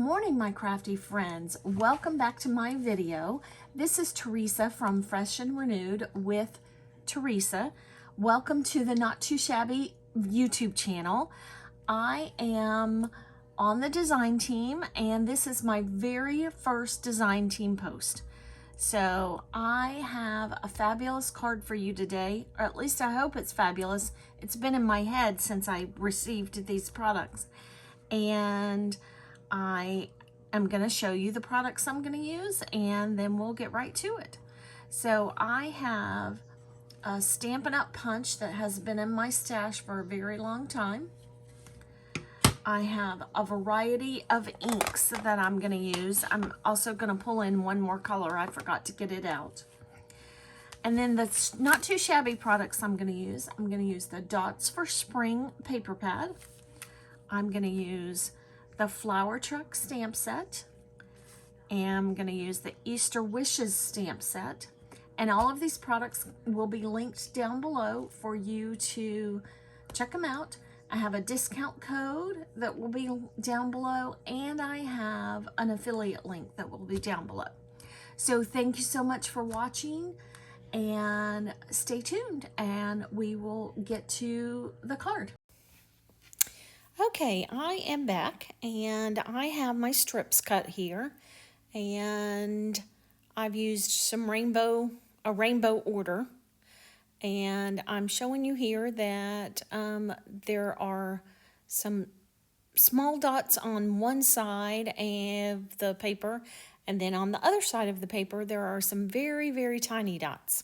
morning, my crafty friends. Welcome back to my video. This is Teresa from Fresh and Renewed with Teresa. Welcome to the Not Too Shabby YouTube channel. I am on the design team, and this is my very first design team post. So I have a fabulous card for you today, or at least I hope it's fabulous. It's been in my head since I received these products. And I am going to show you the products I'm going to use, and then we'll get right to it. So I have a Stampin' Up! Punch that has been in my stash for a very long time. I have a variety of inks that I'm going to use. I'm also going to pull in one more color. I forgot to get it out. And then the Not Too Shabby products I'm going to use the Dots for Spring paper pad. I'm going to use the Flower Truck stamp set. And I'm going to use the Easter Wishes stamp set. And all of these products will be linked down below for you to check them out. I have a discount code that will be down below, and I have an affiliate link that will be down below. So thank you so much for watching, and stay tuned, and we will get to the card. Okay, I am back, and I have my strips cut here, and I've used some a rainbow order, and I'm showing you here that there are some small dots on one side of the paper, and then on the other side of the paper there are some very, very tiny dots.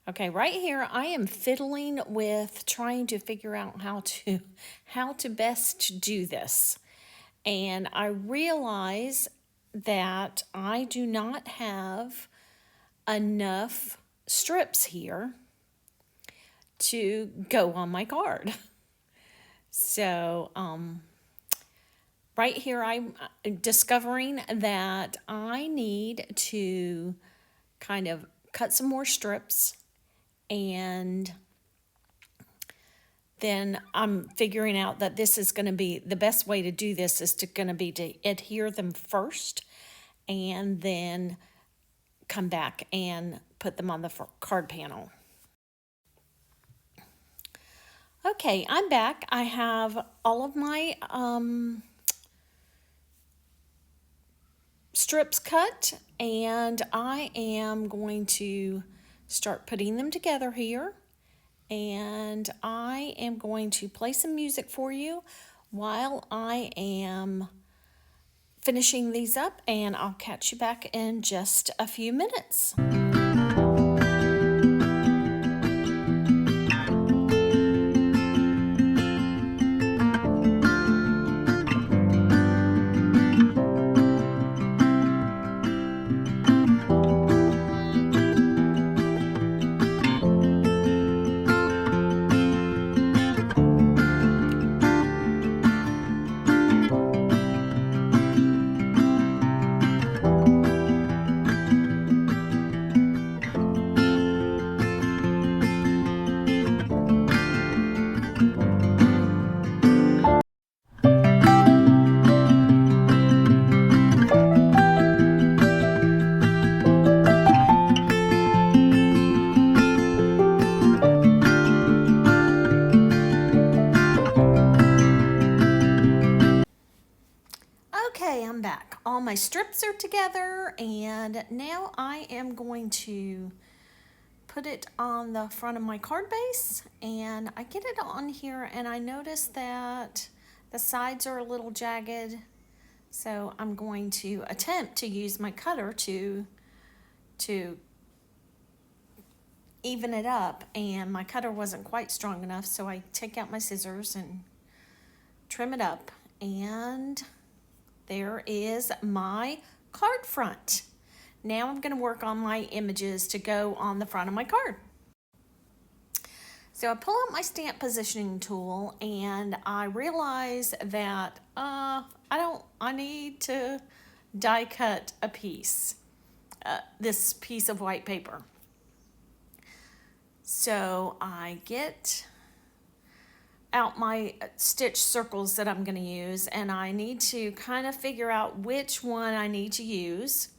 Okay, right here I am fiddling with trying to figure out how to best do this. And I realize that I do not have enough strips here to go on my card. So right here I'm discovering that I need to kind of cut some more strips, and then I'm figuring out that this is going to be the best way to do this is to adhere them first and then come back and put them on the card panel. Okay, I'm back. I have all of my strips cut, and I am going to start putting them together here, and I am going to play some music for you while I am finishing these up, and I'll catch you back in just a few minutes. Okay, I'm back. All my strips are together, and now I am going to put it on the front of my card base, and I get it on here, and I notice that the sides are a little jagged, so I'm going to attempt to use my cutter to even it up, and my cutter wasn't quite strong enough, so I take out my scissors and trim it up, and there is my card front. Now I'm going to work on my images to go on the front of my card. So I pull out my stamp positioning tool, and I realize that I need to die cut a piece, this piece of white paper. So I get out my stitch circles that I'm going to use, and I need to kind of figure out which one I need to use.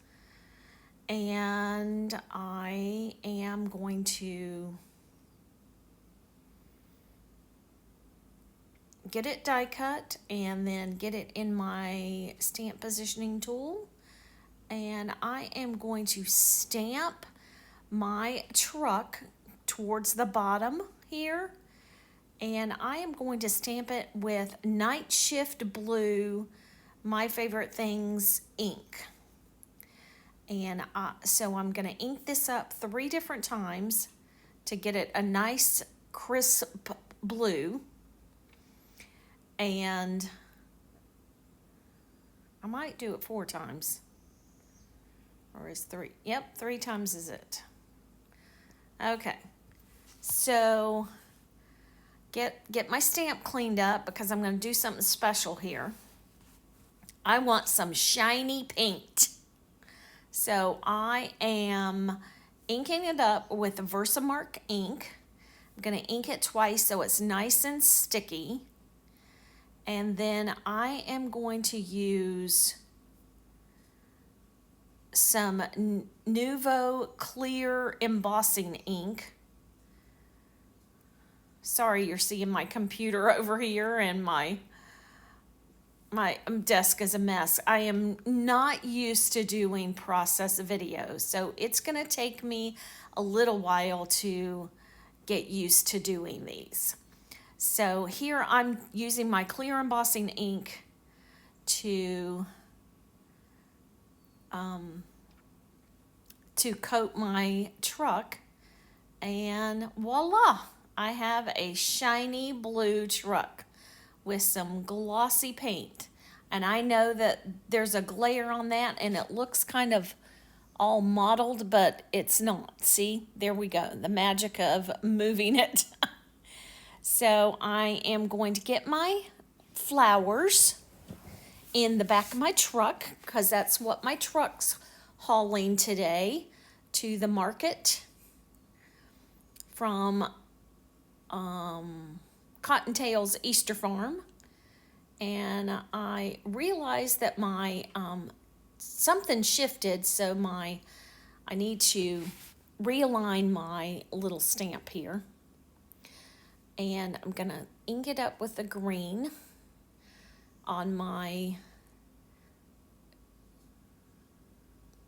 And I am going to get it die cut and then get it in my stamp positioning tool. And I am going to stamp my truck towards the bottom here. And I am going to stamp it with Night Shift Blue, My Favorite Things ink. And so I'm going to ink this up 3 different times to get it a nice crisp blue. And I might do it 4 times. Or is 3? Yep, 3 times is it. Okay. So get my stamp cleaned up because I'm going to do something special here. I want some shiny paint. So I am inking it up with Versamark ink. I'm going to ink it twice so it's nice and sticky. And then I am going to use some Nuvo clear embossing ink. Sorry, you're seeing my computer over here and my desk is a mess. I am not used to doing process videos, so it's going to take me a little while to get used to doing these. So here I'm using my clear embossing ink to coat my truck, and voila, I have a shiny blue truck with some glossy paint. And I know that there's a glare on that and it looks kind of all mottled, but it's not. See, there we go, the magic of moving it. So I am going to get my flowers in the back of my truck because that's what my truck's hauling today to the market from Cottontail's Easter Farm. And I realized that my something shifted, so I need to realign my little stamp here. And I'm gonna ink it up with the green on my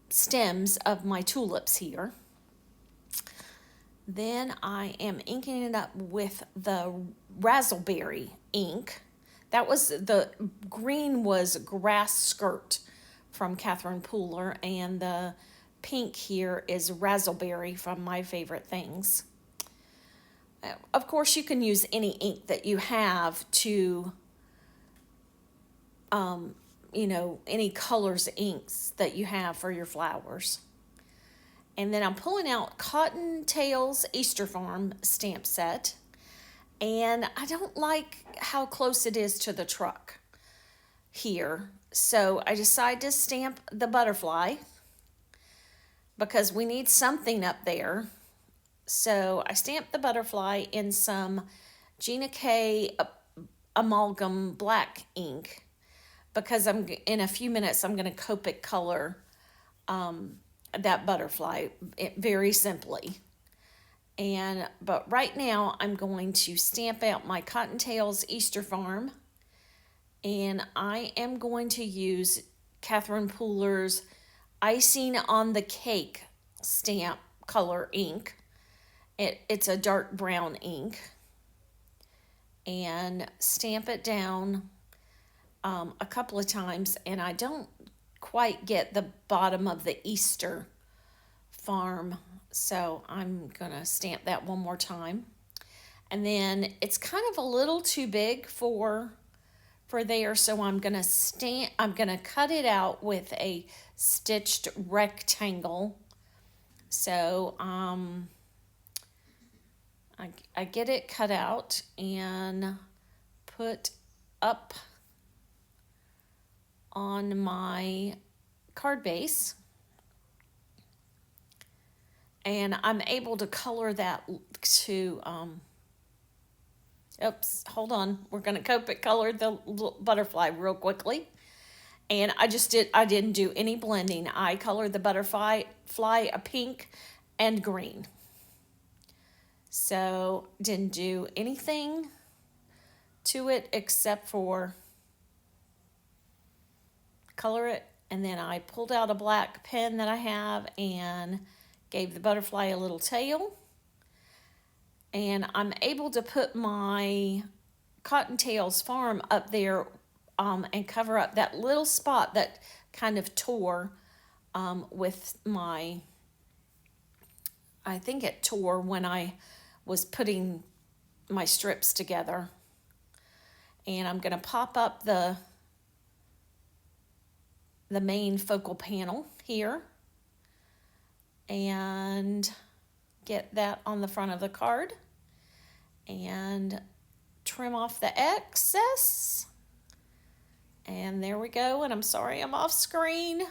stems of my tulips here. Then I am inking it up with the razzleberry ink. That was, the green was Grass Skirt from Catherine Pooler, and the pink here is Razzleberry from My Favorite Things. Of course, you can use any ink that you have to, any colors inks that you have for your flowers. And then I'm pulling out Cottontail's Easter Farm stamp set. And I don't like how close it is to the truck here. So I decided to stamp the butterfly because we need something up there. So I stamped the butterfly in some Gina K Amalgam black ink because in a few minutes I'm going to Copic color that butterfly very simply. But right now I'm going to stamp out my Cottontail's Easter Farm, and I am going to use Catherine Pooler's Icing on the Cake stamp color ink. It's a dark brown ink, and stamp it down a couple of times, and I don't quite get the bottom of the Easter Farm, so I'm gonna stamp that one more time. And then it's kind of a little too big for there, so I'm gonna cut it out with a stitched rectangle. So I get it cut out and put up on my card base. And I'm able to color that to Oops, hold on. We're going to Copic color the butterfly real quickly. And I didn't do any blending. I colored the butterfly a pink and green. So didn't do anything to it except for color it. And then I pulled out a black pen that I have and gave the butterfly a little tail. And I'm able to put my Cottontails Farm up there and cover up that little spot that kind of tore with my, I think it tore when I was putting my strips together. And I'm going to pop up the main focal panel here and get that on the front of the card and trim off the excess. And there we go. And I'm sorry I'm off screen.